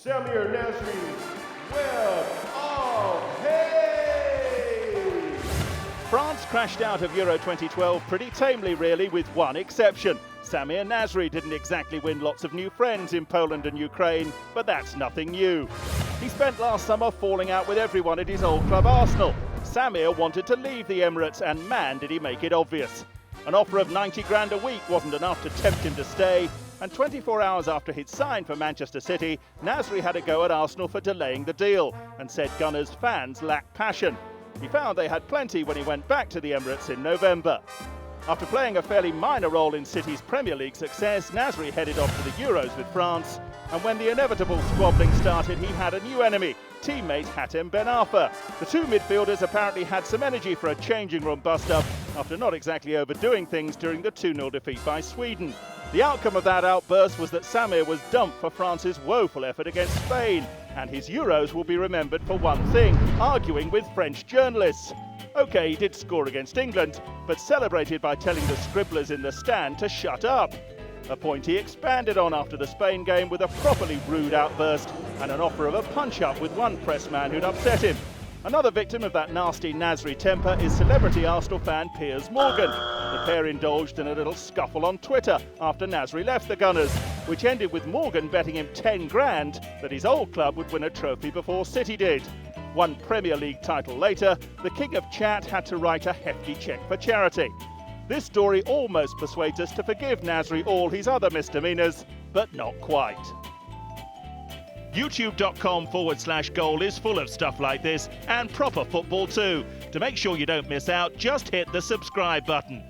Samir Nasri's Web of Hate! France crashed out of Euro 2012 pretty tamely really, with one exception. Samir Nasri didn't exactly win lots of new friends in Poland and Ukraine, but that's nothing new. He spent last summer falling out with everyone at his old club Arsenal. Samir wanted to leave the Emirates, and man did he make it obvious. An offer of 90 grand a week wasn't enough to tempt him to stay, and 24 hours after he'd signed for Manchester City, Nasri had a go at Arsenal for delaying the deal and said Gunners' fans lacked passion. He found they had plenty when he went back to the Emirates in November. After playing a fairly minor role in City's Premier League success, Nasri headed off to the Euros with France, and when the inevitable squabbling started, he had a new enemy, teammate Hatem Ben Arfa. The two midfielders apparently had some energy for a changing room bust-up after not exactly overdoing things during the 2-0 defeat by Sweden. The outcome of that outburst was that Samir was dumped for France's woeful effort against Spain, and his Euros will be remembered for one thing: arguing with French journalists. OK, he did score against England, but celebrated by telling the scribblers in the stand to shut up. A point he expanded on after the Spain game with a properly rude outburst and an offer of a punch-up with one pressman who'd upset him. Another victim of that nasty Nasri temper is celebrity Arsenal fan Piers Morgan. The pair indulged in a little scuffle on Twitter after Nasri left the Gunners, which ended with Morgan betting him 10 grand that his old club would win a trophy before City did. One Premier League title later, the king of chat had to write a hefty cheque for charity. This story almost persuades us to forgive Nasri all his other misdemeanours, but not quite. YouTube.com/goal is full of stuff like this, and proper football too. To make sure you don't miss out, just hit the subscribe button.